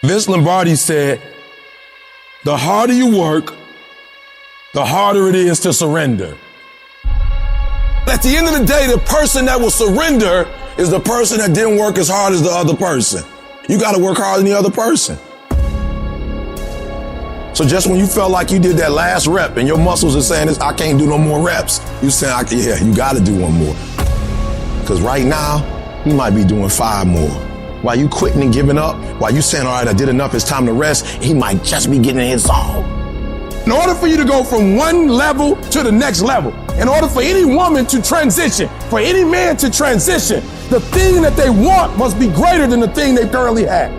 Vince Lombardi said, the harder you work, the harder it is to surrender. At the end of the day, the person that will surrender is the person that didn't work as hard as the other person. You got to work harder than the other person. So just when you felt like you did that last rep and your muscles are saying this, I can't do no more reps, you saying, yeah, you got to do one more. Because right now, you might be doing 5 more. While you quitting and giving up, while you saying, all right, I did enough, it's time to rest, he might just be getting in his zone. In order for you to go from one level to the next level, in order for any woman to transition, for any man to transition, the thing that they want must be greater than the thing they currently have.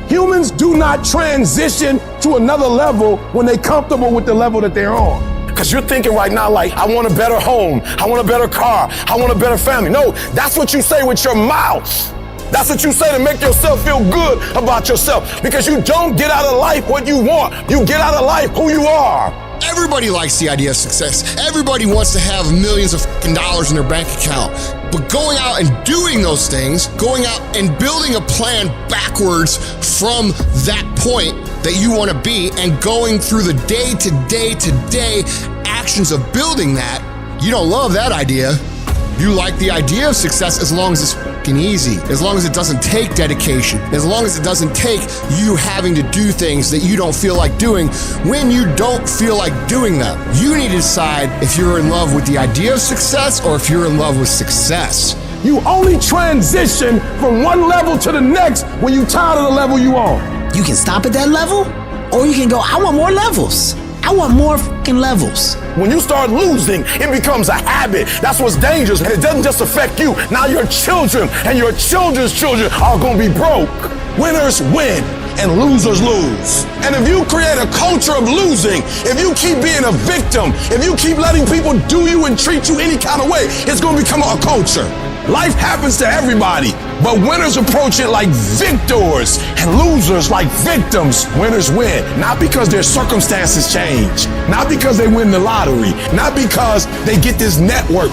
Humans do not transition to another level when they're comfortable with the level that they're on. Because you're thinking right now like, I want a better home, I want a better car, I want a better family. No, that's what you say with your mouth. That's what you say to make yourself feel good about yourself, because you don't get out of life what you want. You get out of life who you are. Everybody likes the idea of success. Everybody wants to have millions of dollars in their bank account. But going out and doing those things, going out and building a plan backwards from that point that you want to be and going through the day-to-day actions of building that, you don't love that idea. You like the idea of success as long as it's fucking easy, as long as it doesn't take dedication, as long as it doesn't take you having to do things that you don't feel like doing when you don't feel like doing them. You need to decide if you're in love with the idea of success or if you're in love with success. You only transition from one level to the next when you're tired of the level you on. You can stop at that level, or you can go, I want more levels. I want more fucking levels. When you start losing, it becomes a habit. That's what's dangerous. And it doesn't just affect you. Now your children and your children's children are going to be broke. Winners win and losers lose. And if you create a culture of losing, if you keep being a victim, if you keep letting people do you and treat you any kind of way, it's going to become a culture. Life happens to everybody, but winners approach it like victors and losers like victims. Winners win, not because their circumstances change, not because they win the lottery, not because they get this network.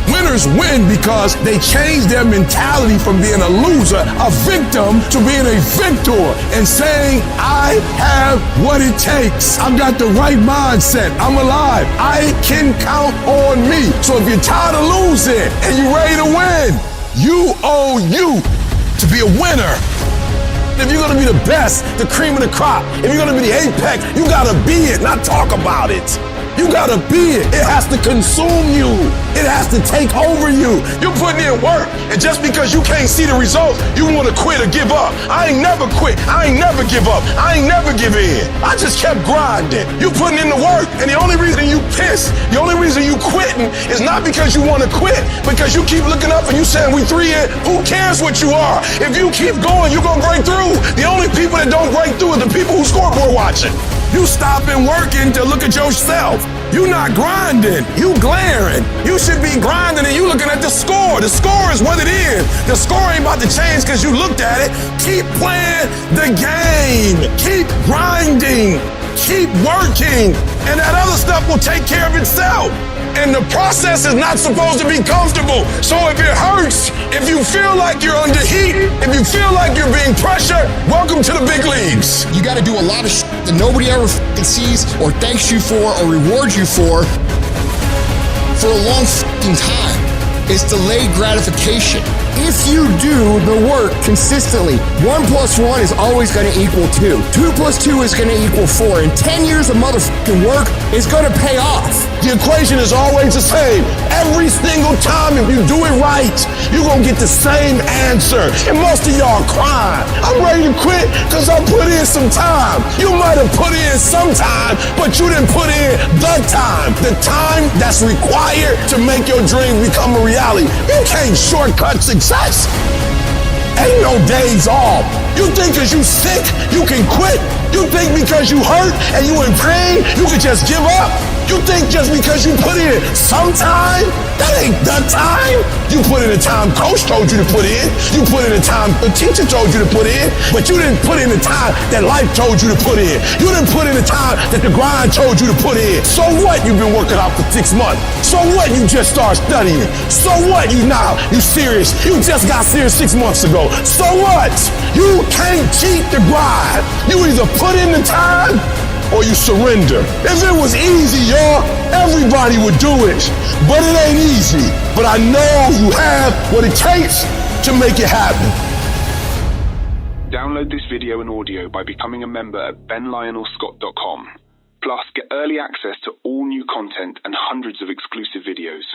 Winners win because they change their mentality from being a loser, a victim, to being a victor and saying, I have what it takes. I've got the right mindset. I'm alive. I can count on me. So if you're tired of losing and you're ready to win, you owe you to be a winner. If you're going to be the best, the cream of the crop, if you're going to be the apex, you got to be it, not talk about it. You gotta be it. It has to consume you. It has to take over you. You're putting in work, and just because you can't see the results, you wanna quit or give up. I ain't never quit. I ain't never give up. I ain't never give in. I just kept grinding. You putting in the work, and the only reason you pissed, the only reason you quitting is not because you wanna quit, because you keep looking up and you saying we 3 in. Who cares what you are? If you keep going, you're gonna break through. The only people that don't break through are the people who scoreboard watching. You stopping working to look at yourself. You not grinding, you glaring. You should be grinding and you looking at the score. The score is what it is. The score ain't about to change because you looked at it. Keep playing the game. Keep grinding. Keep working. And that other stuff will take care of itself. And the process is not supposed to be comfortable. So if it hurts, if you feel like you're under heat, if you feel like you're being pressured, welcome to the big leagues. You got to do a lot of shit that nobody ever sees or thanks you for or rewards you for a long time. It's delayed gratification. If you do the work consistently, 1 + 1 is always going to equal 2. 2 + 2 is going to equal 4. And 10 years of motherfucking work is going to pay off. The equation is always the same. Every single time, if you do it right, you're going to get the same answer. And most of y'all crying. I'm ready to quit because I put in some time. You might have put in some time, but you didn't put in the time that's required to make your dream become a reality. You can't shortcut success. Ain't no days off. You think because you sick, you can quit. You think because you hurt and you in pain, you can just give up. You think just because you put in some time, that ain't the time. You put in the time coach told you to put in. You put in the time the teacher told you to put in. But you didn't put in the time that life told you to put in. You didn't put in the time that the grind told you to put in. So what? You've been working out for 6 months. So what? You just started studying. So what? You serious. You just got serious 6 months ago. So what? You can't can't cheat the grind. You either put in the time or you surrender. If it was easy, y'all, everybody would do it. But it ain't easy. But I know you have what it takes to make it happen. Download this video and audio by becoming a member at benlionelscott.com. Plus, get early access to all new content and hundreds of exclusive videos.